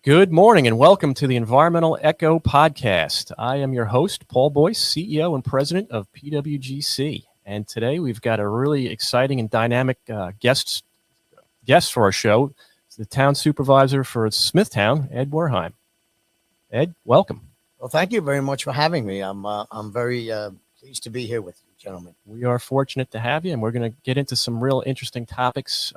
Good morning and welcome to the Environmental Echo Podcast. I am your host, Paul Boyce, CEO and President of PWGC. And today we've got a really exciting and dynamic guest for our show. It's the town supervisor for Smithtown, Ed Wehrheim. Ed, welcome. Well, thank you very much for having me. I'm very pleased to be here with you, gentlemen. We are fortunate to have you, and we're going to get into some real interesting topics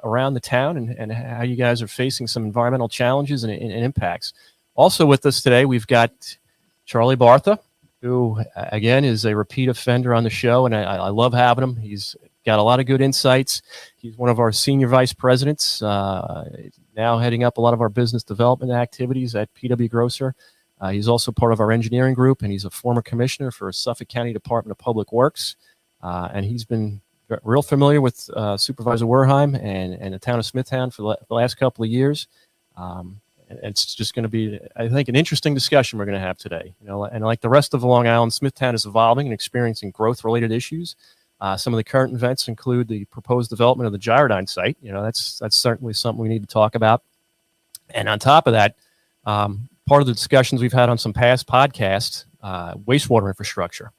around the town and how you guys are facing some environmental challenges and impacts. Also with us today, we've got Charlie Bartha, who, again, is a repeat offender on the show, and I love having him. He's got a lot of good insights. He's one of our senior vice presidents, now heading up a lot of our business development activities at PWGC. He's also part of our engineering group, and he's a former commissioner for Suffolk County Department of Public Works. And he's been real familiar with Supervisor Wehrheim and the town of Smithtown for the last couple of years. It's just going to be, I think, an interesting discussion we're going to have today. And like the rest of Long Island, Smithtown is evolving and experiencing growth-related issues. Some of the current events include the proposed development of the Gyrodyne site. That's certainly something we need to talk about. And on top of that, part of the discussions we've had on some past podcasts, wastewater infrastructure.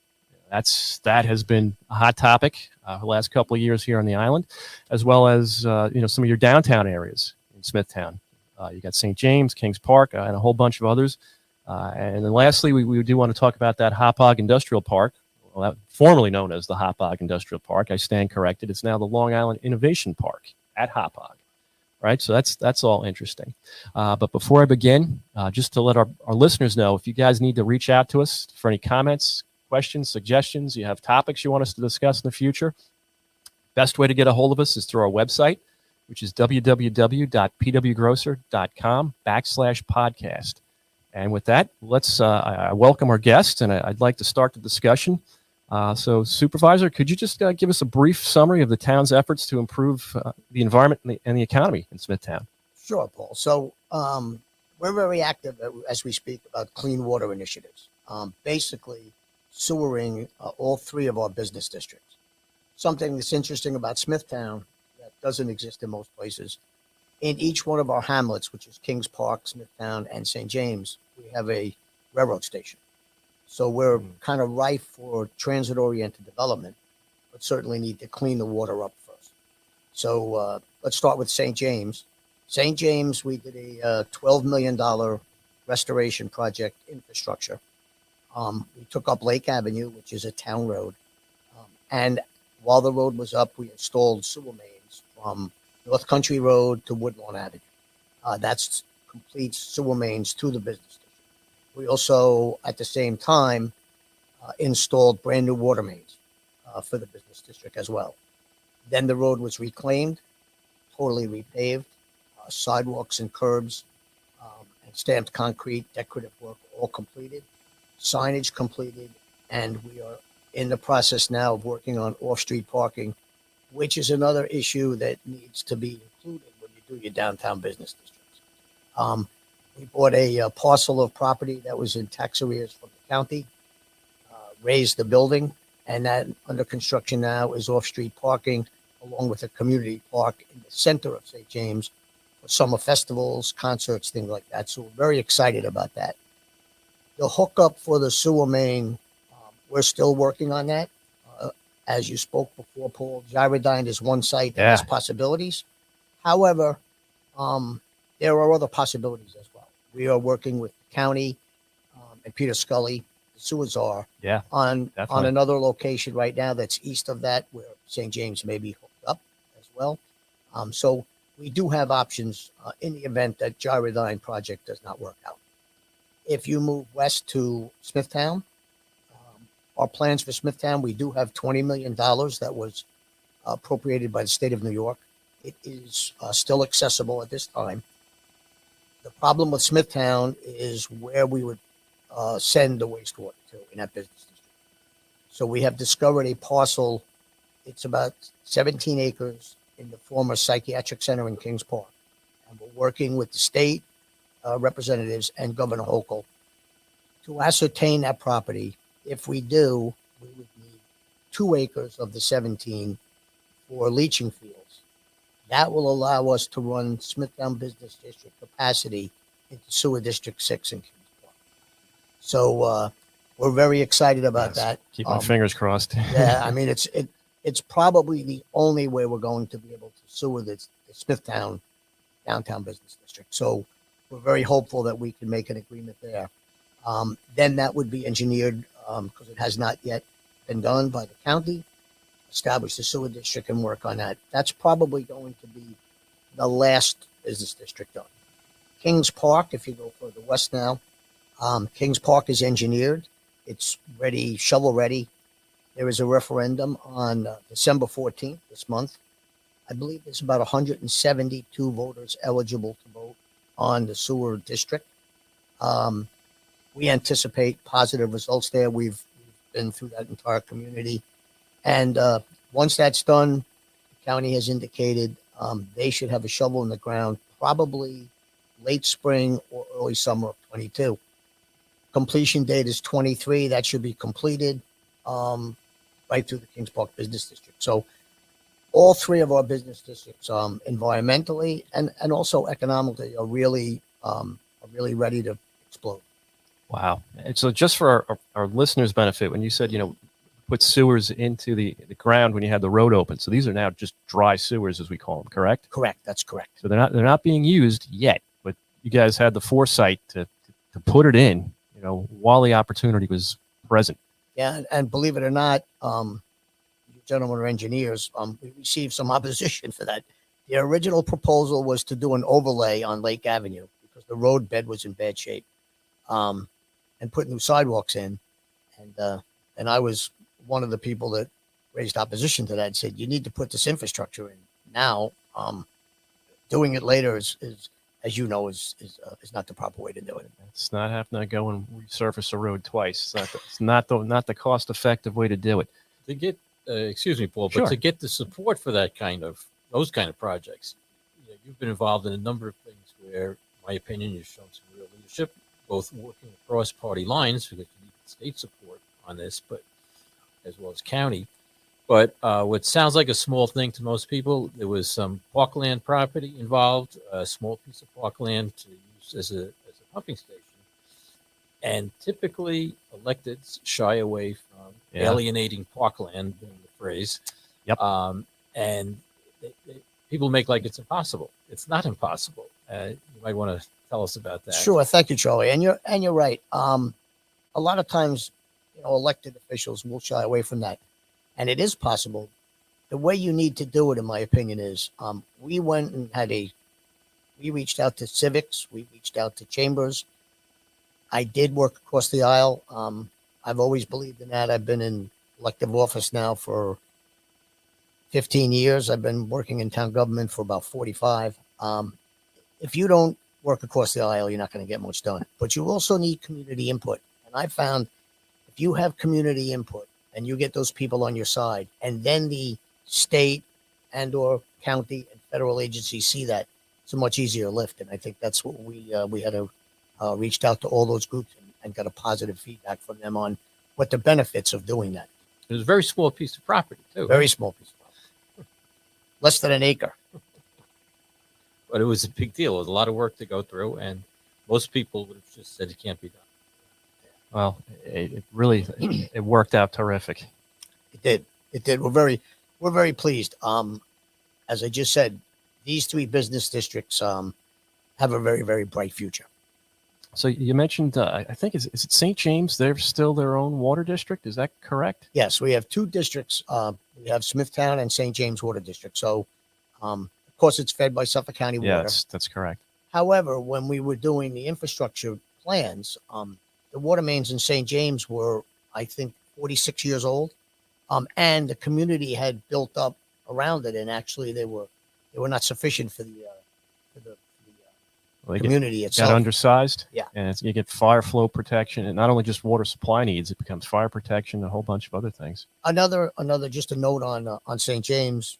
That has been a hot topic the last couple of years here on the island, as well as some of your downtown areas in Smithtown. You got St. James, Kings Park, and a whole bunch of others. And then lastly, we do want to talk about that Hauppauge Industrial Park, formerly known as the Hauppauge Industrial Park. I stand corrected. It's now the Long Island Innovation Park at Hauppauge. Right, so that's all interesting. But before I begin, just to let our listeners know, if you guys need to reach out to us for any comments, questions, suggestions, you have topics you want us to discuss in the future, best way to get a hold of us is through our website, which is www.pwgrocer.com/podcast. And with that, let's I welcome our guest, and I'd like to start the discussion. So, Supervisor, could you just give us a brief summary of the town's efforts to improve the environment and the economy in Smithtown? Sure, Paul. So we're very active as we speak about clean water initiatives, basically sewering all three of our business districts. Something that's interesting about Smithtown that doesn't exist in most places. In each one of our hamlets, which is Kings Park, Smithtown, and St. James, we have a railroad station. So we're kind of ripe for transit-oriented development, but certainly need to clean the water up first. So let's start with St. James. St. James, we did a $12 million restoration project infrastructure. We took up Lake Avenue, which is a town road. And while the road was up, we installed sewer mains from North Country Road to Woodlawn Avenue. That's complete sewer mains to the business district. We also, at the same time, installed brand new water mains for the business district as well. Then the road was reclaimed, totally repaved, sidewalks and curbs, and stamped concrete, decorative work all completed, signage completed, and we are in the process now of working on off-street parking, which is another issue that needs to be included when you do your downtown business districts. We bought a parcel of property that was in tax arrears from the county, raised the building, and that under construction now is off-street parking along with a community park in the center of St. James for summer festivals, concerts, things like that. So we're very excited about that. The hookup for the sewer main, we're still working on that. As you spoke before, Paul, Gyrodyne is one site that has possibilities. However, there are other possibilities as well. We are working with the county and Peter Scully, the sewer czar, on another location right now that's east of that where St. James may be hooked up as well. So we do have options in the event that Gyrodyne project does not work out. If you move west to Smithtown, our plans for Smithtown, we do have $20 million that was appropriated by the state of New York. It is still accessible at this time. The problem with Smithtown is where we would send the wastewater to in that business district. So we have discovered a parcel. It's about 17 acres in the former psychiatric center in Kings Park. And we're working with the state representatives and Governor Hochul to ascertain that property. If we do, we would need 2 acres of the 17 for leaching fields. That will allow us to run Smithtown Business District capacity into Sewer District 6 in Kings Park. So we're very excited about that. Keep my fingers crossed. Yeah, I mean, it's probably the only way we're going to be able to sewer the Smithtown downtown business district. So we're very hopeful that we can make an agreement there. Then that would be engineered, because it has not yet been done by the county, establish the sewer district and work on that. That's probably going to be the last business district done. Kings Park, if you go further west now, Kings Park is engineered. It's ready, shovel ready. There is a referendum on December 14th this month. I believe there's about 172 voters eligible to vote on the sewer district. We anticipate positive results there. We've been through that entire community. And once that's done, the county has indicated they should have a shovel in the ground probably late spring or early summer of 22. Completion date is 23. That should be completed right through the Kings Park Business District. So all three of our business districts, environmentally and also economically, are really ready to explode. Wow. And so just for our listeners' benefit, when you said, put sewers into the ground when you had the road open, so these are now just dry sewers, as we call them, correct? Correct. That's correct. So they're not being used yet, but you guys had the foresight to put it in, while the opportunity was present. Yeah, and believe it or not, you gentlemen are engineers. We received some opposition for that. The original proposal was to do an overlay on Lake Avenue because the road bed was in bad shape, and put new sidewalks in. And I was one of the people that raised opposition to that and said, you need to put this infrastructure in now. Doing it later is as you know, is not the proper way to do it. It's not having to go and resurface a road twice. It's not the cost-effective way to do it. To get, excuse me, Paul, Sure. but to get the support for those kind of projects, you've been involved in a number of things where, in my opinion, you've shown some real leadership, both working across party lines because you need state support on this, but as well as county. But what sounds like a small thing to most people, there was some parkland property involved, a small piece of parkland to use as a pumping station. And typically electeds shy away from alienating parkland, being the phrase. Yep. And people make like it's impossible. It's not impossible. You might want to tell us about that. Sure. Thank you, Charlie. And you're right. A lot of times, elected officials will shy away from that. And it is possible. The way you need to do it, in my opinion, is we went and we reached out to civics. We reached out to chambers. I did work across the aisle. I've always believed in that. I've been in elective office now for 15 years. I've been working in town government for about 45. If you don't work across the aisle, you're not going to get much done. But you also need community input. And I found if you have community input, and you get those people on your side, and then the state and or county and federal agencies see that, it's a much easier lift. And I think that's what we had reached out to all those groups and got a positive feedback from them on what the benefits of doing that. It was a very small piece of property, too. Very small piece of property. Less than an acre. But it was a big deal. It was a lot of work to go through, and most people would have just said it can't be done. Well, it really it worked out terrific. It did. We're very pleased. As I just said, these three business districts have a very, very bright future. So you mentioned, I think, is it St. James? They're still their own water district. Is that correct? Yes, we have two districts. We have Smithtown and St. James Water District. So, of course, it's fed by Suffolk County Water. Yes, that's correct. However, when we were doing the infrastructure plans, the water mains in St. James were, I think, 46 years old, and the community had built up around it, and actually they were not sufficient for the community itself. Got undersized. Yeah, and you get fire flow protection, and not only just water supply needs, it becomes fire protection, a whole bunch of other things. Another just a note on St. James.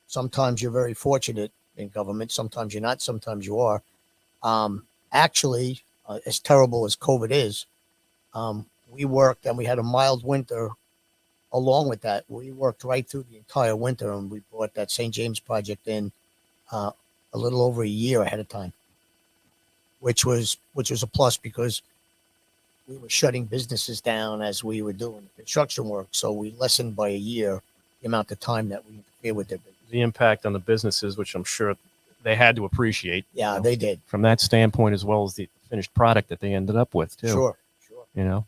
Sometimes you're very fortunate in government. Sometimes you're not. Sometimes you are. Actually. As terrible as COVID is, we worked and we had a mild winter. Along with that, we worked right through the entire winter, and we brought that St. James project in a little over a year ahead of time. which was a plus because we were shutting businesses down as we were doing construction work. So we lessened by a year the amount of time that we interfere with their business. The impact on the businesses, which I'm sure they had to appreciate. Yeah, you know, they did. from that standpoint, as well as the finished product that they ended up with too. Sure. You know,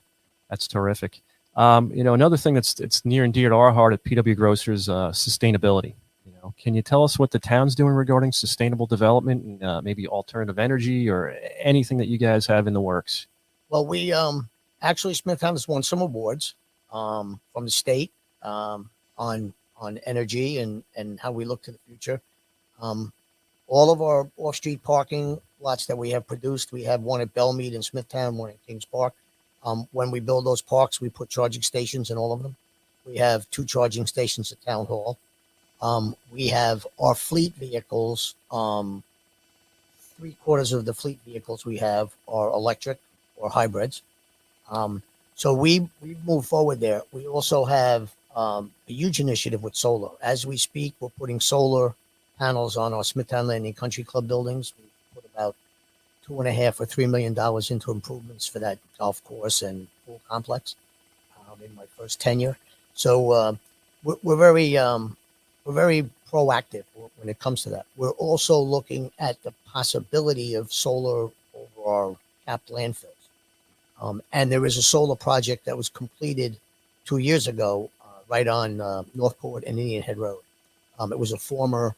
that's terrific. You know, another thing it's near and dear to our heart at PW Grocers, sustainability. You know, can you tell us what the town's doing regarding sustainable development and maybe alternative energy or anything that you guys have in the works? Well, we actually Smithtown has won some awards from the state on energy and how we look to the future. All of our off-street parking lots that we have produced, we have one at Belmead in Smithtown, one at Kings Park. When we build those parks, we put charging stations in all of them. We have 2 charging stations at Town Hall. We have our fleet vehicles. 3/4 of the fleet vehicles we have are electric or hybrids. So we move forward there. We also have a huge initiative with solar. As we speak, we're putting solar panels on our Smithtown Landing Country Club buildings. We put about $2.5 or $3 million into improvements for that golf course and pool complex in my first tenure. So we're very proactive when it comes to that. We're also looking at the possibility of solar over our capped landfills. And there is a solar project that was completed 2 years ago right on Northport and Indian Head Road. It was a former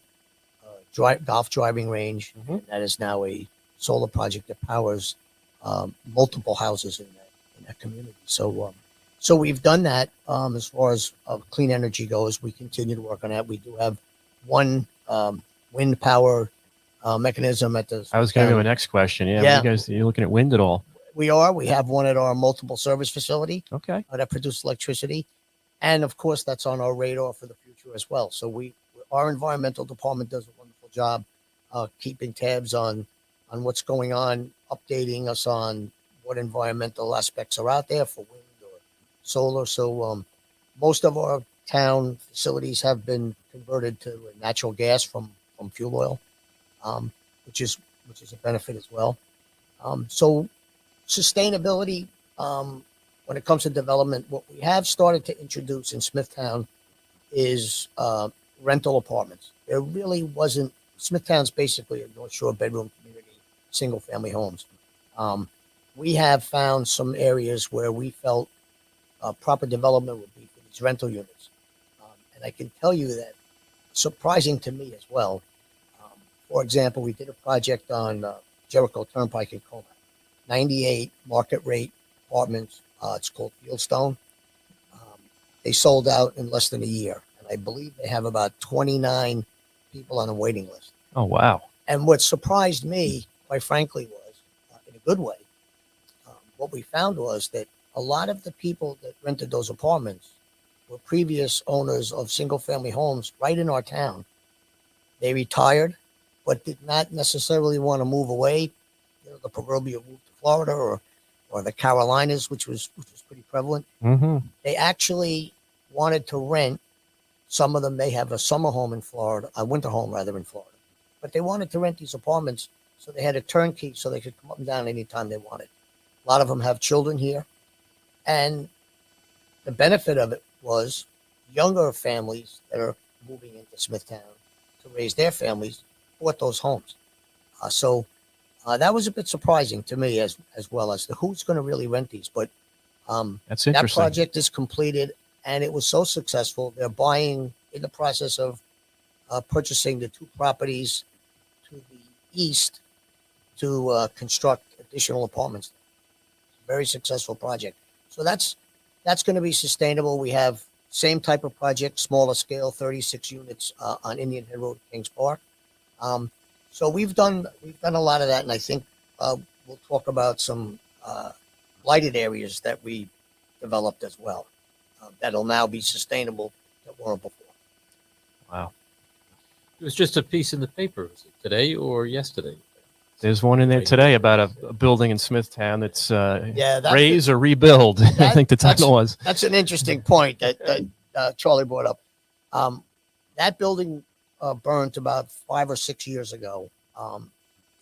golf driving range. Mm-hmm. That is now a solar project that powers multiple houses in that community. So we've done that as far as clean energy goes. We continue to work on that. We do have one wind power mechanism at the. I was going to go to the next question. Yeah. You guys, you're looking at wind at all? We are. We have one at our multiple service facility. Okay. That produces electricity. And of course, that's on our radar for the future as well. So our environmental department does a wonderful job keeping tabs on what's going on, updating us on what environmental aspects are out there for wind or solar. So most of our town facilities have been converted to natural gas from fuel oil, which is a benefit as well. So sustainability, when it comes to development, what we have started to introduce in Smithtown is rental apartments. There really wasn't. Smithtown's basically a North Shore bedroom community, single family homes. We have found some areas where we felt proper development would be for these rental units. And I can tell you that surprising to me as well. For example, we did a project on Jericho Turnpike in Comac, 98 market rate apartments. It's called Fieldstone. They sold out in less than a year. And I believe they have about 29 people on a waiting list. Oh, wow. And what surprised me, quite frankly, was, in a good way, what we found was that a lot of the people that rented those apartments were previous owners of single-family homes right in our town. They retired, but did not necessarily want to move away, the proverbial move to Florida or the Carolinas, which was pretty prevalent. Mm-hmm. They actually wanted to rent. Some of them may have a summer home in Florida, a winter home rather in Florida, but they wanted to rent these apartments so they had a turnkey so they could come up and down anytime they wanted. A lot of them have children here, and the benefit of it was younger families that are moving into Smithtown to raise their families bought those homes. So that was a bit surprising to me as well as to who's going to really rent these. But that's interesting. That project is completed, and it was so successful. They're buying in the process of purchasing the 2 properties to the east to construct additional apartments. Very successful project. So that's going to be sustainable. We have same type of project, smaller scale, 36 units on Indian Head Road, Kings Park. So we've done a lot of that, and I think we'll talk about some lighted areas that we developed as well that'll now be sustainable that weren't before. Wow. It was just a piece in the paper. Was it today or yesterday? There's one in there today about a building in Smithtown that's raise or rebuild. I think the title was. That's an interesting point that Charlie brought up. That building burned about 5 or 6 years ago.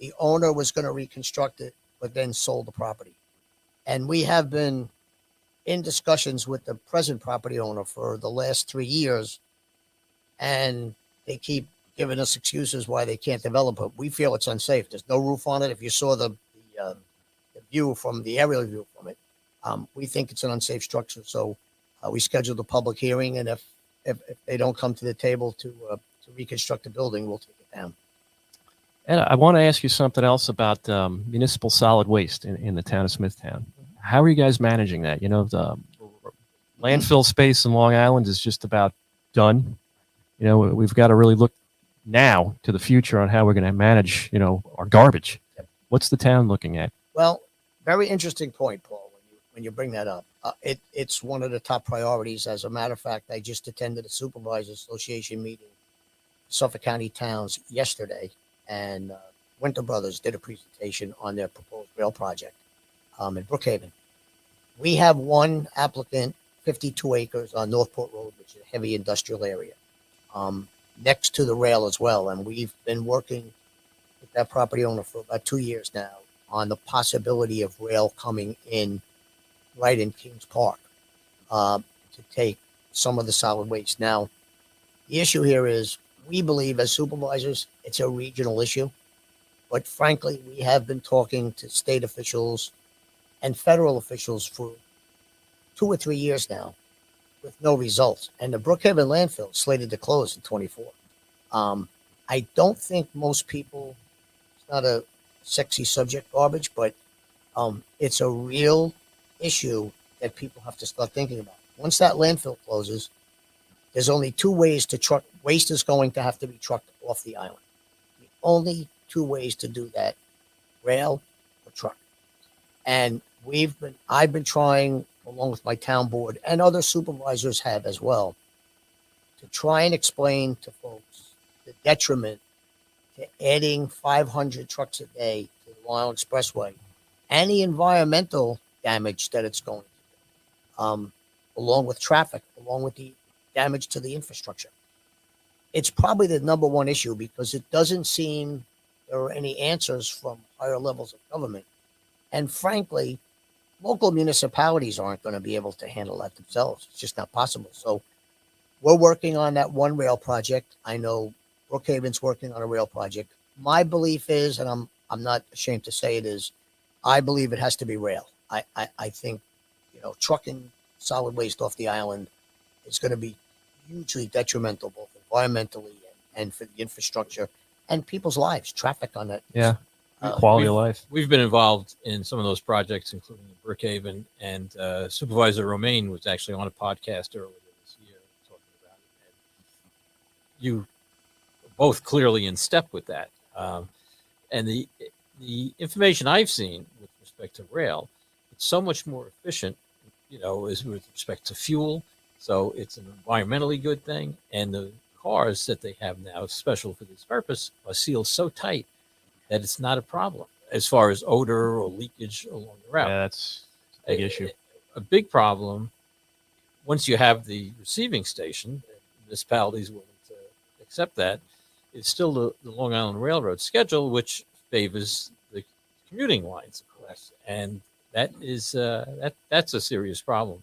The owner was going to reconstruct it, but then sold the property. And we have been in discussions with the present property owner for the last 3 years, and they keep giving us excuses why they can't develop it. We feel it's unsafe. There's no roof on it. If you saw the view from the aerial view from it, we think it's an unsafe structure. So we scheduled a public hearing, and if they don't come to the table to reconstruct the building, we'll take it down. And I want to ask you something else about municipal solid waste in the town of Smithtown. How are you guys managing that? You know, the landfill space in Long Island is just about done. You know, we've got to really look now to the future on how we're going to manage, you know, our garbage. Yep. What's the town looking at? Well, very interesting point, Paul, when you bring that up. It's one of the top priorities. As a matter of fact, I just attended a Supervisor Association meeting, Suffolk County towns, yesterday, and Winter Brothers did a presentation on their proposed rail project in Brookhaven. We have one applicant, 52 acres on Northport Road, which is a heavy industrial area, next to the rail as well. And we've been working with that property owner for about 2 years now on the possibility of rail coming in right in Kings Park to take some of the solid waste. Now, the issue here is we believe as supervisors it's a regional issue, but frankly, we have been talking to state officials and federal officials for 2 or 3 years now with no results. And the Brookhaven landfill is slated to close in 24. I don't think most people, it's not a sexy subject, garbage, but it's a real issue that people have to start thinking about. Once that landfill closes, there's only 2 ways to truck. Waste is going to have to be trucked off the island. The only 2 ways to do that, rail or truck. And I've been trying, along with my town board and other supervisors have as well, to try and explain to folks the detriment to adding 500 trucks a day to the Long Island Expressway and the environmental damage that it's going to do, along with traffic, along with the damage to the infrastructure. It's probably the number one issue because it doesn't seem there are any answers from higher levels of government. And frankly, local municipalities aren't going to be able to handle that themselves. It's just not possible. So we're working on that one rail project. I know Brookhaven's working on a rail project. My belief is, and I'm not ashamed to say it is, I believe it has to be rail. I think, you know, trucking solid waste off the island is going to be hugely detrimental, both environmentally and for the infrastructure and people's lives, traffic on that. Yeah, quality of life. We've been involved in some of those projects, including in Brookhaven, and Supervisor Romaine was actually on a podcast earlier this year talking about it. And you both clearly in step with that. And the information I've seen with respect to rail, it's so much more efficient, you know, is with respect to fuel. So it's an environmentally good thing. And the cars that they have now, special for this purpose, are sealed so tight that it's not a problem as far as odor or leakage along the route. Yeah, that's a big issue. A big problem, once you have the receiving station, municipalities willing to accept that, is still the Long Island Railroad schedule, which favors the commuting lines, of course. And that is that's a serious problem.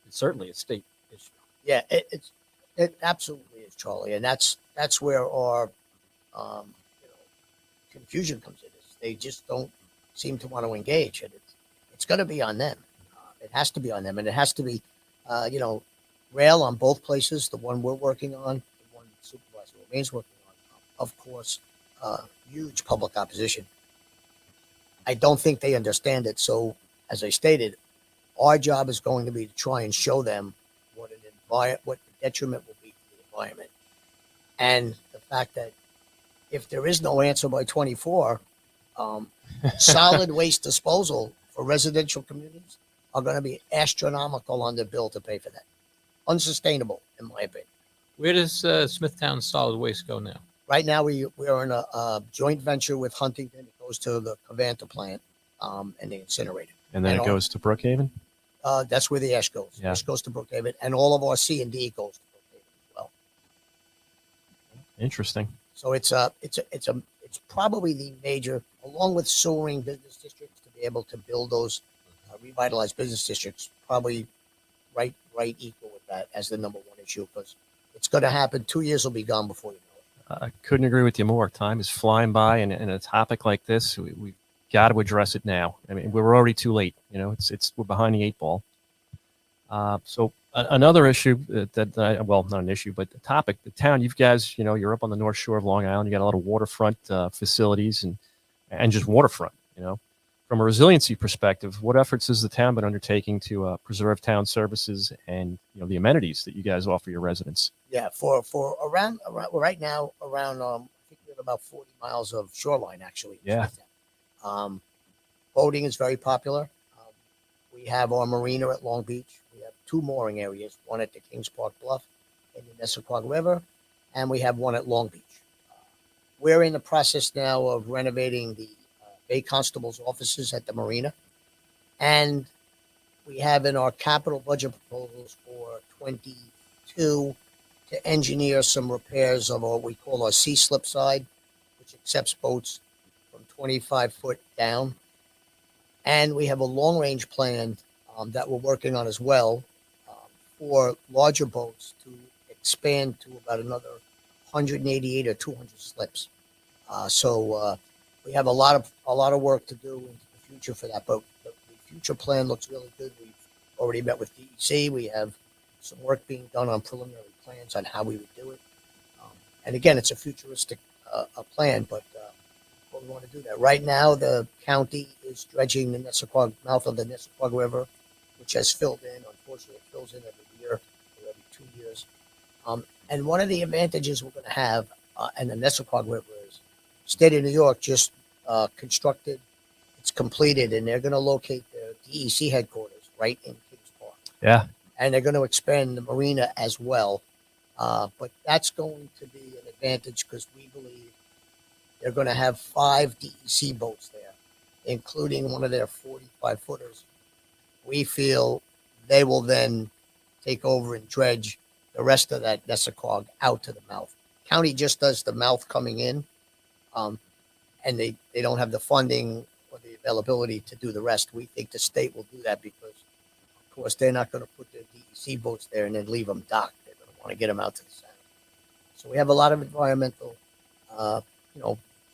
It's certainly a state issue. Yeah, it absolutely is, Charlie, and that's where our confusion comes in. They just don't seem to want to engage, and it's going to be on them. It has to be on them, and it has to be, rail on both places. The one we're working on, the one Supervisor Romaine's working on, of course, huge public opposition. I don't think they understand it. So, as I stated, our job is going to be to try and show them what the detriment will be to the environment, and the fact that if there is no answer by 24, solid waste disposal for residential communities are going to be astronomical on the bill to pay for that. Unsustainable, in my opinion. Where does Smithtown solid waste go now? Right now, we are in a joint venture with Huntington. It goes to the Covanta plant, and they incinerate it. And then it goes to Brookhaven? That's where the ash goes. Yeah. Ash goes to Brookhaven, and all of our C&D goes to Brookhaven as well. Interesting. So it's It's probably the major, along with sewering business districts, to be able to build those revitalized business districts, probably right equal with that as the number one issue, because it's going to happen. 2 years will be gone before you know it. I couldn't agree with you more. Time is flying by, and a topic like this, we've got to address it now. I mean, we're already too late. You know, we're behind the eight ball. Another issue well, not an issue, but the topic, the town, you guys, you're up on the North Shore of Long Island. You got a lot of waterfront facilities and just waterfront, From a resiliency perspective, what efforts has the town been undertaking to preserve town services and, the amenities that you guys offer your residents? Yeah, for around right now, around, I think we have about 40 miles of shoreline, actually. Yeah. Boating is very popular. We have our marina at Long Beach. We have two mooring areas, one at the Kings Park Bluff in the Nessaquag River, and we have one at Long Beach. We're in the process now of renovating the Bay Constable's offices at the marina, and we have in our capital budget proposals for 22 to engineer some repairs of what we call our sea slip side, which accepts boats from 25 foot down. And we have a long range plan that we're working on as well for larger boats to expand to about another 188 or 200 slips. So we have a lot of work to do into the future for that. But the future plan looks really good. We've already met with DEC. We have some work being done on preliminary plans on how we would do it. And again, it's a futuristic plan, but we want to do that. Right now, the county is dredging the mouth of the Nessaquag River, which has filled in. Unfortunately, it fills in every year or every 2 years. And one of the advantages we're going to have in the Nessaquag River is state of New York just constructed, it's completed, and they're going to locate their DEC headquarters right in Kings Park. Yeah. And they're going to expand the marina as well. But that's going to be an advantage because we believe they're going to have 5 DEC boats there, including one of their 45 footers. We feel they will then take over and dredge the rest of that Nessaquag out to the mouth. County just does the mouth coming in, and they don't have the funding or the availability to do the rest. We think the state will do that because, of course, they're not going to put their DEC boats there and then leave them docked. They're going to want to get them out to the center. So we have a lot of environmental,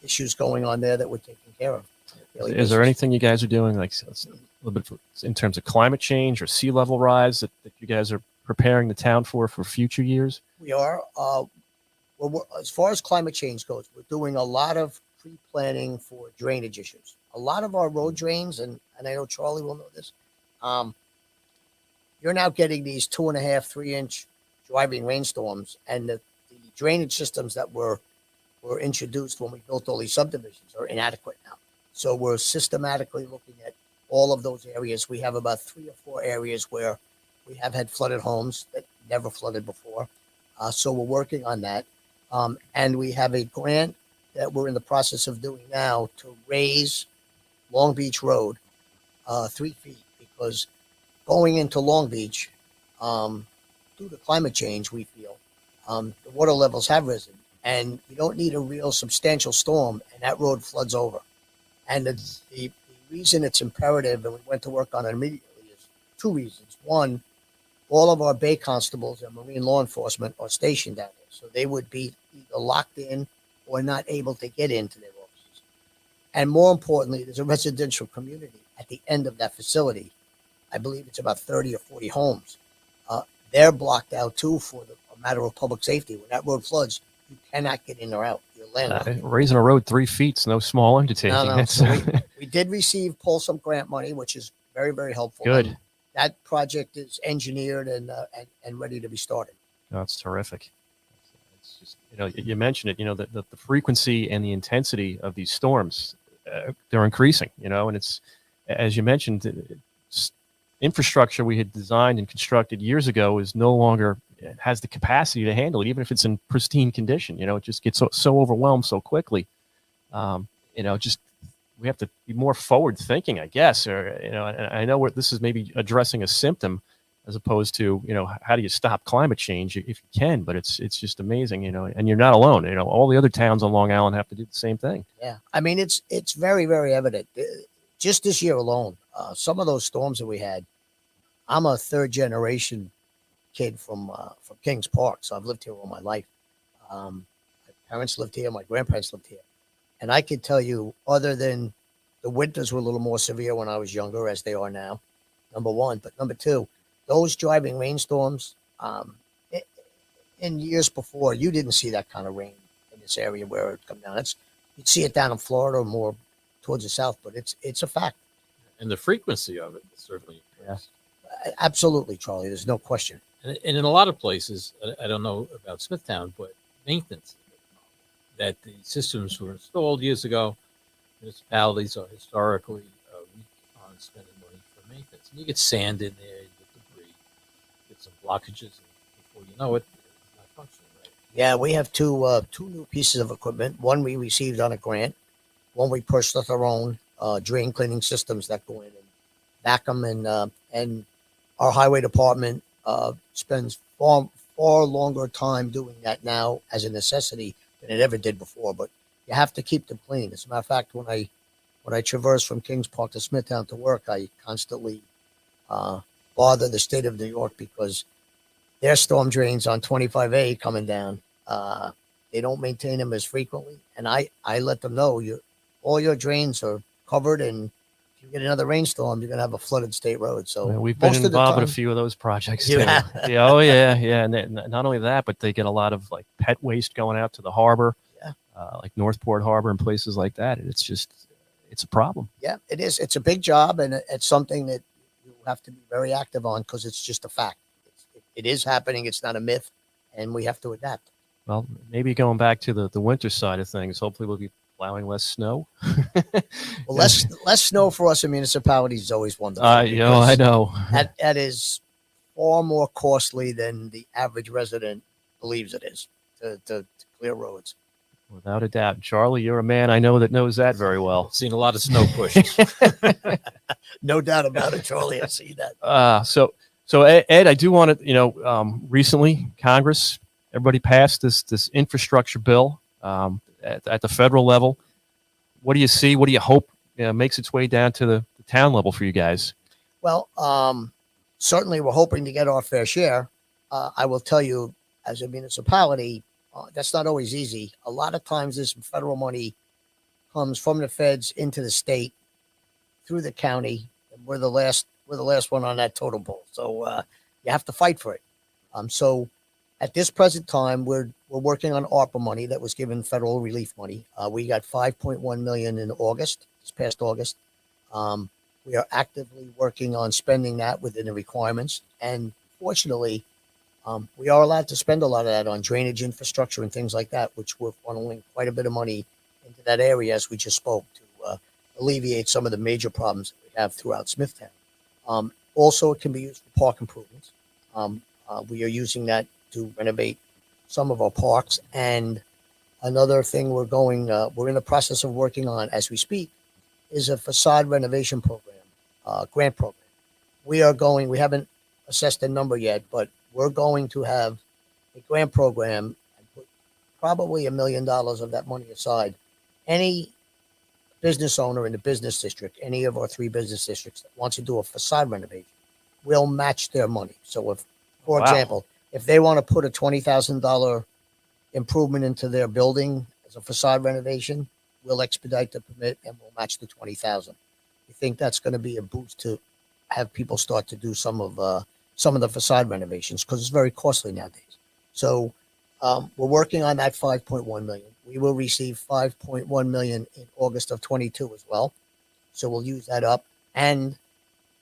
issues going on there that we're taking care of. Is there anything you guys are doing, like a little bit in terms of climate change or sea level rise that you guys are preparing the town for future years? We are. As far as climate change goes, we're doing a lot of pre-planning for drainage issues. A lot of our road drains, and I know Charlie will know this, you're now getting these 2.5, 3 inch driving rainstorms, and the drainage systems that were introduced when we built all these subdivisions are inadequate now. So we're systematically looking at all of those areas. We have about 3 or 4 areas where we have had flooded homes that never flooded before. So we're working on that. And we have a grant that we're in the process of doing now to raise Long Beach Road 3 feet, because going into Long Beach, due to climate change, we feel the water levels have risen. And you don't need a real substantial storm, and that road floods over. And the reason it's imperative, and we went to work on it immediately, is 2 reasons. One, all of our Bay Constables and Marine law enforcement are stationed down there, so they would be either locked in or not able to get into their offices. And more importantly, there's a residential community at the end of that facility. I believe it's about 30 or 40 homes. They're blocked out too for a matter of public safety. When that road floods, you cannot get in or out. You're landlocked. Raising a road 3 feet is no small undertaking. No. So we did receive some grant money, which is very, very helpful. Good. And that project is engineered and ready to be started. That's terrific. It's just, you mentioned it, the frequency and the intensity of these storms, they're increasing, and it's, as you mentioned, infrastructure we had designed and constructed years ago is no longer has the capacity to handle it, even if it's in pristine condition. It just gets so overwhelmed so quickly. Just we have to be more forward thinking, I guess. Or and I know this is maybe addressing a symptom as opposed to, how do you stop climate change if you can? But it's just amazing, and you're not alone. All the other towns on Long Island have to do the same thing. Yeah, I mean, it's very, very evident. Just this year alone, some of those storms that we had. I'm a third generation kid from Kings Park, so I've lived here all my life. My parents lived here, my grandparents lived here, and I could tell you, other than the winters were a little more severe when I was younger, as they are now. Number one, but number two, those driving rainstorms. In years before, you didn't see that kind of rain in this area where it would come down. You'd see it down in Florida, more towards the south, but it's a fact. And the frequency of it certainly. Yes. Absolutely, Charlie. There's no question. And in a lot of places, I don't know about Smithtown, but maintenance, that the systems were installed years ago. Municipalities are historically weak on spending money for maintenance. And you get sand in there, you get debris, get some blockages, and before you know it, it's not functioning right. Yeah, we have two new pieces of equipment. One we received on a grant. One we purchased with our own drain cleaning systems that go in and vac them. And our highway department spends far longer time doing that now as a necessity than it ever did before. But you have to keep them clean. As a matter of fact, when I traverse from Kings Park to Smithtown to work, I constantly bother the state of New York because their storm drains on 25A coming down. They don't maintain them as frequently, and I let them know all your drains are covered, and if you get another rainstorm, you're gonna have a flooded state road. So we've been involved in a few of those projects too. Yeah. Yeah, oh yeah, and not only that, but they get a lot of like pet waste going out to the harbor. Yeah. Like Northport Harbor and places like that. It's a problem. Yeah, it is. It's a big job, and it's something that you have to be very active on because it's just a fact. It is happening. It's not a myth, and we have to adapt. Well, maybe going back to the winter side of things, hopefully we'll be plowing less snow. Well, less snow for us in municipalities is always wonderful. I know. That is far more costly than the average resident believes it is to clear roads. Without a doubt. Charlie, you're a man I know that knows that very well. Seen a lot of snow pushed. No doubt about it, Charlie. I see that. So Ed, I do want to, recently Congress, everybody passed this infrastructure bill at the federal level. What do you see? What do you hope makes its way down to the town level for you guys? Well, certainly we're hoping to get our fair share. I will tell you, as a municipality, that's not always easy. A lot of times this federal money comes from the feds into the state through the county. And we're the last one on that totem pole. So you have to fight for it. So at this present time, we're working on ARPA money that was given federal relief money. We got $5.1 million in August, this past August. We are actively working on spending that within the requirements. And fortunately, we are allowed to spend a lot of that on drainage infrastructure and things like that, which we're funneling quite a bit of money into that area, as we just spoke, to alleviate some of the major problems that we have throughout Smithtown. Also, it can be used for park improvements. We are using that to renovate some of our parks. And another thing we're in the process of working on as we speak is a facade renovation program, grant program. We haven't assessed a number yet, but we're going to have a grant program and put probably $1 million of that money aside. Any business owner in the business district, any of our 3 business districts that wants to do a facade renovation, will match their money. So if, for example, if they want to put a $20,000 improvement into their building as a facade renovation, we'll expedite the permit and we'll match the $20,000. We think that's going to be a boost to have people start to do some of the facade renovations because it's very costly nowadays. So we're working on that $5.1 million. We will receive $5.1 million in August of 22 as well. So we'll use that up. And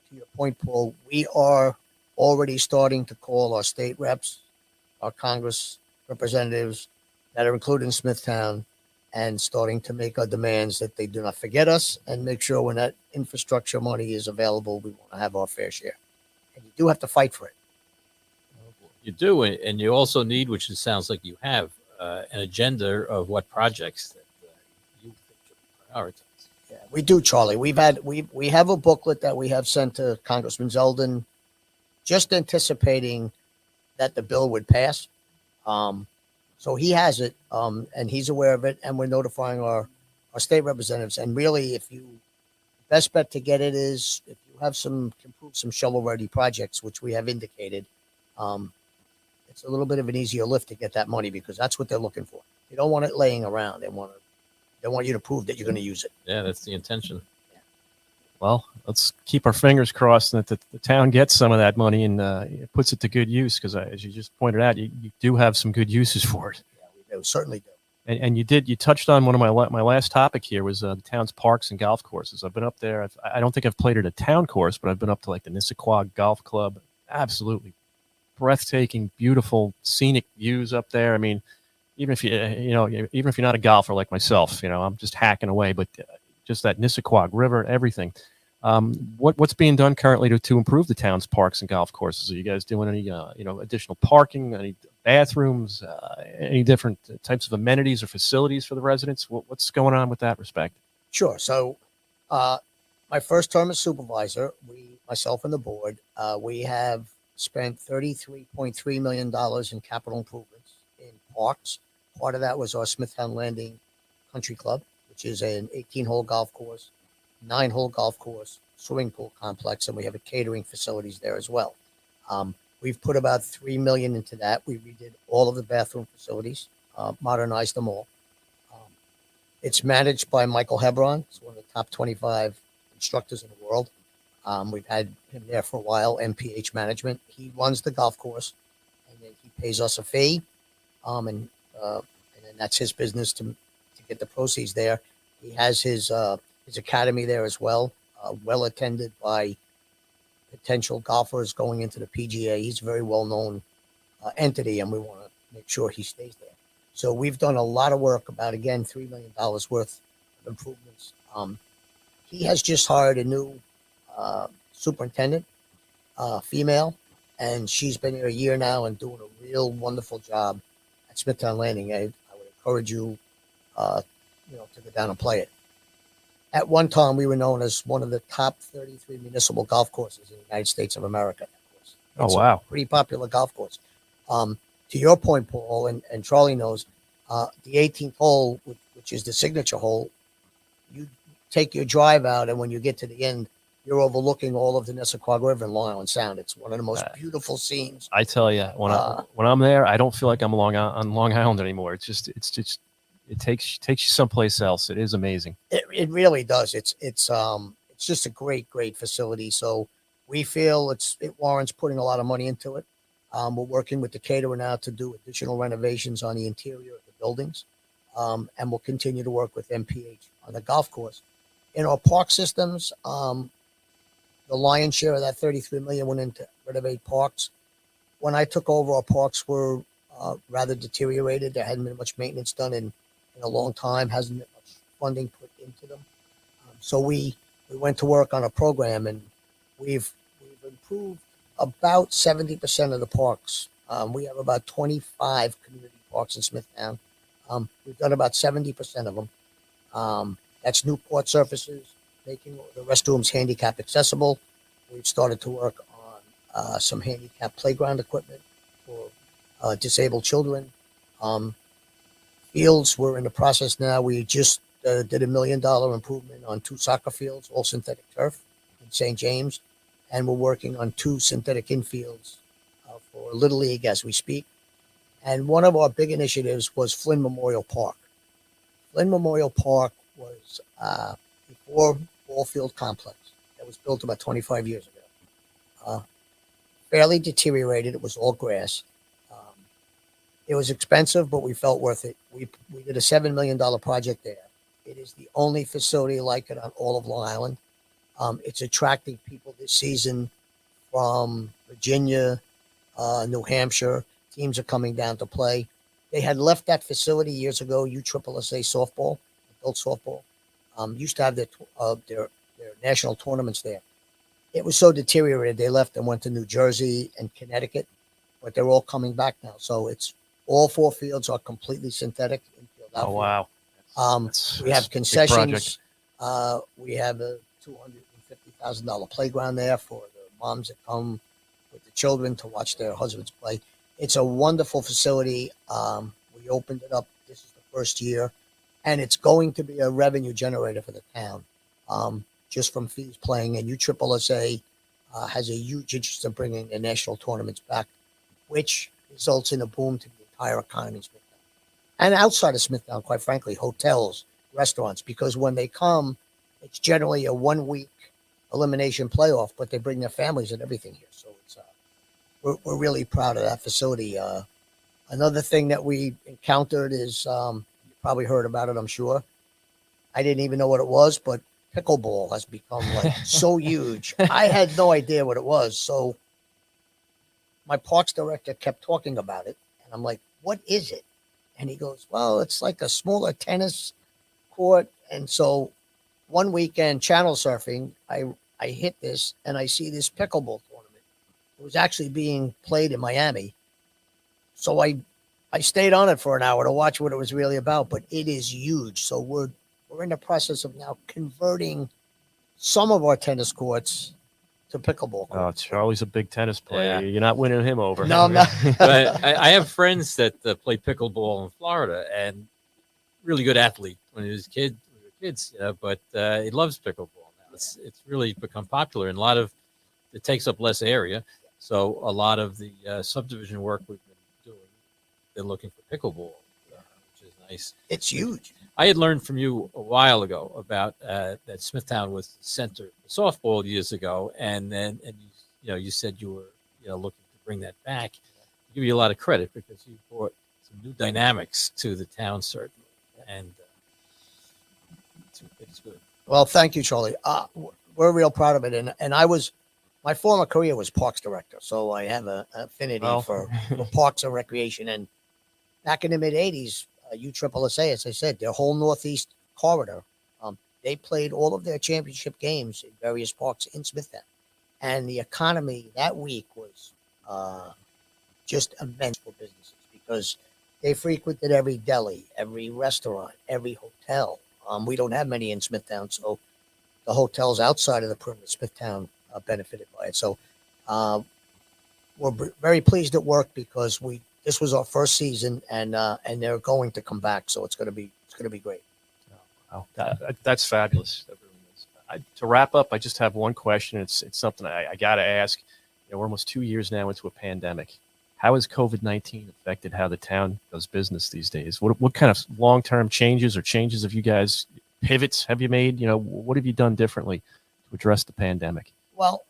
to your point, Paul, we are already starting to call our state reps, our Congress representatives that are included in Smithtown, and starting to make our demands that they do not forget us and make sure when that infrastructure money is available, we want to have our fair share. And you do have to fight for it. You do, and you also need, which it sounds like you have, an agenda of what projects that you think should be prioritized. Yeah, we do, Charlie. We have a booklet that we have sent to Congressman Zeldin just anticipating that the bill would pass. So he has it, and he's aware of it, and we're notifying our state representatives. And really, best bet to get it is if you have can prove some shovel-ready projects, which we have indicated, it's a little bit of an easier lift to get that money because that's what they're looking for. They don't want it laying around. They want you to prove that you're going to use it. Yeah, that's the intention. Well, let's keep our fingers crossed that the town gets some of that money and puts it to good use because, as you just pointed out, you do have some good uses for it. Yeah, we do, certainly do. And you touched on one of my last topic here was the town's parks and golf courses. I've been up there. I don't think I've played at a town course, but I've been up to like the Nissaquag Golf Club. Absolutely breathtaking, beautiful, scenic views up there. I mean, even if even if you're not a golfer like myself, I'm just hacking away, but just that Nissaquag River, everything. What's being done currently to improve the town's parks and golf courses? Are you guys doing any additional parking, any bathrooms, any different types of amenities or facilities for the residents? What's going on with that respect? Sure. So, my first term as supervisor, myself and the board, we have spent $33.3 million in capital improvements in parks. Part of that was our Smithtown Landing Country Club, which is an 18-hole golf course, 9-hole golf course, swimming pool complex, and we have a catering facilities there as well. We've put about $3 million into that. We redid all of the bathroom facilities, modernized them all. It's managed by Michael Hebron. He's one of the top 25 instructors in the world. We've had him there for a while, MPH Management. He runs the golf course, and then he pays us a fee, and then that's his business to get the proceeds there. He has his academy there as well, well attended by potential golfers going into the PGA. He's a very well-known entity, and we want to make sure he stays there. So we've done a lot of work, about, again, $3 million worth of improvements. He has just hired a new superintendent, female, and she's been here a year now and doing a real wonderful job at Smithtown Landing. I would encourage you, to go down and play it. At one time, we were known as one of the top 33 municipal golf courses in the United States of America. It's wow. a pretty popular golf course. To your point, Paul, and Charlie knows, the 18th hole, which is the signature hole, you take your drive out, and when you get to the end, you're overlooking all of the Nissaquag River and Long Island Sound. It's one of the most beautiful scenes. I tell you, when I'm there, I don't feel like I'm on Long Island anymore. It takes you someplace else. It is amazing. It really does. It's just a great facility. So we feel it warrants putting a lot of money into it. We're working with the caterer now to do additional renovations on the interior of the buildings, and we'll continue to work with MPH on the golf course. In our park systems, the lion's share of that $33 million went into renovate parks. When I took over, our parks were rather deteriorated. There hadn't been much maintenance done in a long time. Hasn't been much funding put into them. So we went to work on a program, and we've improved about 70% of the parks. We have about 25 community parks in Smithtown. We've done about 70% of them. That's new court surfaces, making the restrooms handicap accessible. We've started to work on some handicap playground equipment for disabled children. Fields, we're in the process now. We just did $1 million improvement on 2 soccer fields, all synthetic turf in St. James. And we're working on 2 synthetic infields for Little League as we speak. And one of our big initiatives was Flynn Memorial Park. Flynn Memorial Park was a 4-ball field complex that was built about 25 years ago. Fairly deteriorated. It was all grass. It was expensive, but we felt worth it. We did a $7 million project there. It is the only facility like it on all of Long Island. It's attracting people this season from Virginia, New Hampshire. Teams are coming down to play. They had left that facility years ago, USSSA softball, adult softball. Used to have their national tournaments there. It was so deteriorated, they left and went to New Jersey and Connecticut, but they're all coming back now. So it's all 4 fields are completely synthetic. Infield, outfield. Oh, wow. We have concessions. We have a $250,000 playground there for the moms that come with the children to watch their husbands play. It's a wonderful facility. We opened it up. This is the first year, and it's going to be a revenue generator for the town, just from fees playing. And USSSA has a huge interest in bringing the national tournaments back, which results in a boom to the entire economy in Smithtown. And outside of Smithtown, quite frankly, hotels, restaurants, because when they come, it's generally a 1 week elimination playoff, but they bring their families and everything here. So it's we're really proud of that facility. Another thing that we encountered is, you probably heard about it, I'm sure. I didn't even know what it was, but pickleball has become like so huge. I had no idea what it was. So my parks director kept talking about it, and I'm like, what is it? And he goes, well, it's like a smaller tennis court. And so one weekend channel surfing, I hit this and I see this pickleball tournament. It was actually being played in Miami. So I stayed on it for an hour to watch what it was really about, but it is huge. So we're in the process of now converting some of our tennis courts to pickleball courts. Oh, Charlie's a big tennis player. Yeah. You're not winning him over. No, I'm not. But I have friends that play pickleball in Florida, and really good athlete when he was kids, but he loves pickleball now. It's really become popular, and it takes up less area. So a lot of the subdivision work we've been doing, they're looking for pickleball, which is nice. It's huge. I had learned from you a while ago about that Smithtown was the center for softball years ago, and you said you were looking to bring that back. I give you a lot of credit because you brought some new dynamics to the town, certainly, and it's good. Well, thank you, Charlie. We're real proud of it, and my former career was parks director, so I have an affinity for parks and recreation. And back in the mid '80s, USSSA, as I said, their whole northeast corridor, they played all of their championship games in various parks in Smithtown, and the economy that week was just immense for businesses because they frequented every deli, every restaurant, every hotel. We don't have many in Smithtown, so the hotels outside of the perimeter of Smithtown benefited by it. So we're very pleased at work because this was our first season, and they're going to come back. So it's going to be great. Wow, that's fabulous. That really is. To wrap up, I just have one question. It's something I got to ask. We're almost 2 years now into a pandemic. How has COVID-19 affected how the town does business these days? What kind of long-term changes have you guys pivots have you made? What have you done differently to address the pandemic? Well,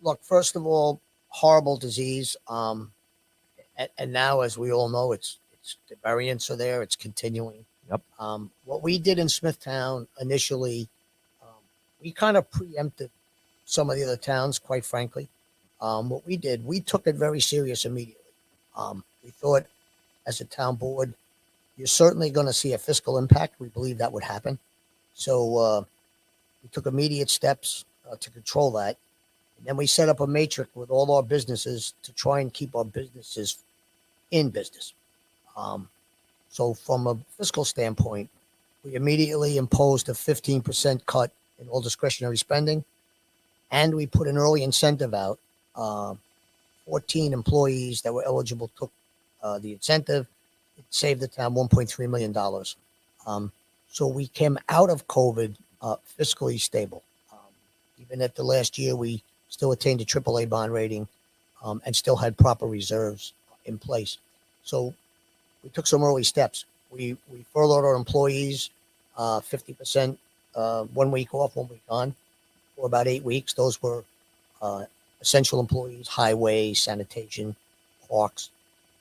look, first of all, horrible disease. And now, as we all know, it's the variants are there. It's continuing. Yep. What we did in Smithtown initially, we kind of preempted some of the other towns, quite frankly. What we did, we took it very serious immediately. We thought, as a town board, you're certainly going to see a fiscal impact. We believe that would happen. So we took immediate steps to control that. And then we set up a matrix with all our businesses to try and keep our businesses in business. So from a fiscal standpoint, we immediately imposed a 15% cut in all discretionary spending, and we put an early incentive out. 14 employees that were eligible took the incentive. It saved the town $1.3 million. So we came out of COVID fiscally stable. Even at the last year, we still attained a AAA bond rating and still had proper reserves in place. So we took some early steps. We furloughed our employees 50%, 1 week off, 1 week on, for about 8 weeks. Those were essential employees, highway, sanitation, parks.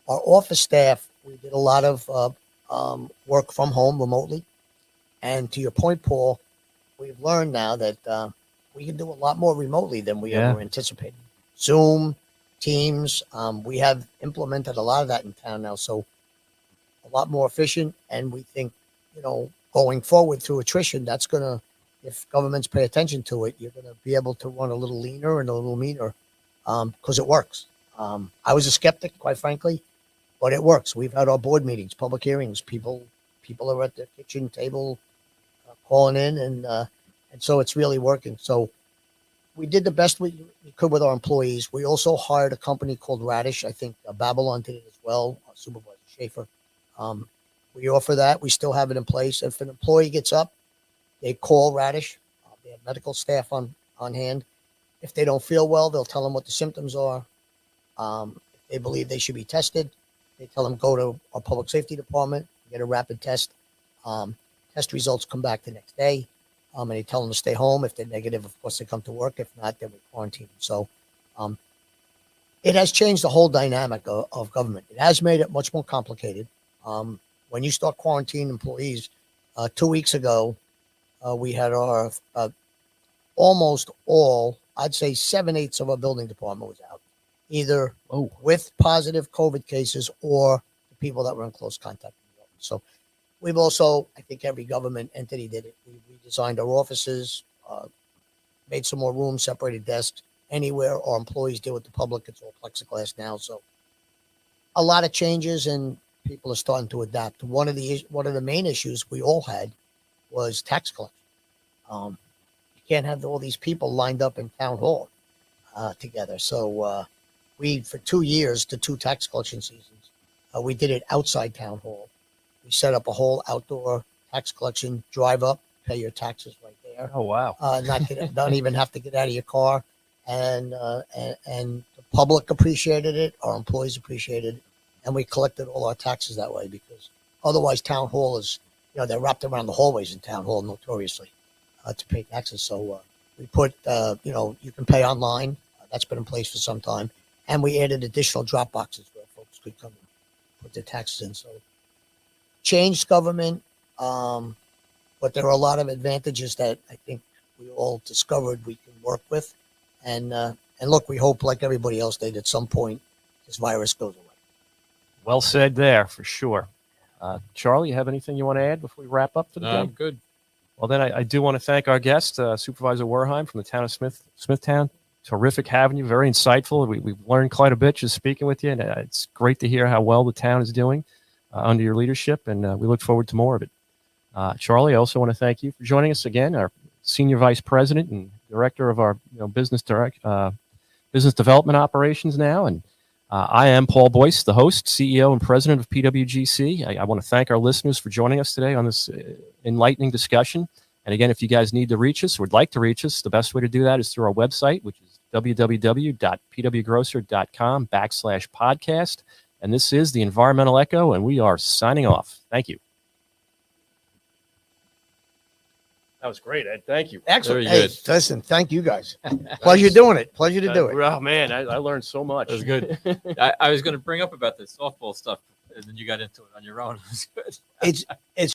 Our office staff, we did a lot of work from home remotely. And to your point, Paul, we've learned now that we can do a lot more remotely than we ever anticipated. Zoom, Teams, we have implemented a lot of that in town now. So a lot more efficient. And we think, going forward through attrition, that's going to, if governments pay attention to it, you're going to be able to run a little leaner and a little meaner because it works. I was a skeptic, quite frankly, but it works. We've had our board meetings, public hearings. People are at their kitchen table calling in, and so it's really working. So we did the best we could with our employees. We also hired a company called Radish. I think Babylon did it as well. Supervisor Schaefer. We offer that. We still have it in place. If an employee gets up, they call Radish. They have medical staff on hand. If they don't feel well, they'll tell them what the symptoms are. If they believe they should be tested, they tell them go to our public safety department, get a rapid test. Test results come back the next day. And they tell them to stay home. If they're negative, of course, they come to work. If not, then we quarantine. So it has changed the whole dynamic of government. It has made it much more complicated. When you start quarantining employees, 2 weeks ago, we had our almost all, I'd say 7/8 of our building department was out, either with positive COVID cases or the people that were in close contact with the office. So we've also, I think every government entity did it. We redesigned our offices, made some more rooms, separated desks. Anywhere our employees deal with the public, it's all plexiglass now. So a lot of changes, and people are starting to adapt. One of the main issues we all had was tax collection. You can't have all these people lined up in town hall together. So we, for 2 years, the 2 tax collection seasons, we did it outside town hall. We set up a whole outdoor tax collection, drive up, pay your taxes right there. Oh, wow. Don't even have to get out of your car. And the public appreciated it. Our employees appreciated it. And we collected all our taxes that way, because otherwise town hall is, they're wrapped around the hallways in town hall notoriously to pay taxes. So we put, you can pay online. That's been in place for some time. And we added additional drop boxes where folks could come and put their taxes in. So changed government, but there are a lot of advantages that I think we all discovered we can work with. And look, we hope, like everybody else did, at some point this virus goes away. Well said there, for sure. Charlie, you have anything you want to add before we wrap up for the day? I'm good. Well, then I do want to thank our guest, Supervisor Wehrheim from the town of Smithtown. Terrific having you, very insightful. We've learned quite a bit just speaking with you, and it's great to hear how well the town is doing under your leadership, and we look forward to more of it. Charlie, I also want to thank you for joining us again, our Senior Vice President and Director of our business development operations now. And I am Paul Boyce, the host, CEO, and President of PWGC. I want to thank our listeners for joining us today on this enlightening discussion. And again, if you guys need to reach us or would like to reach us, the best way to do that is through our website, which is www.pwgrocer.com/podcast. And this is the Environmental Echo, and we are signing off. Thank you. That was great, Ed. Thank you. Excellent. Very good. Hey, listen, thank you guys. Pleasure doing it. Pleasure to do it. Oh, man, I learned so much. That was good. I was going to bring up about the softball stuff, and then you got into it on your own. It was good. It's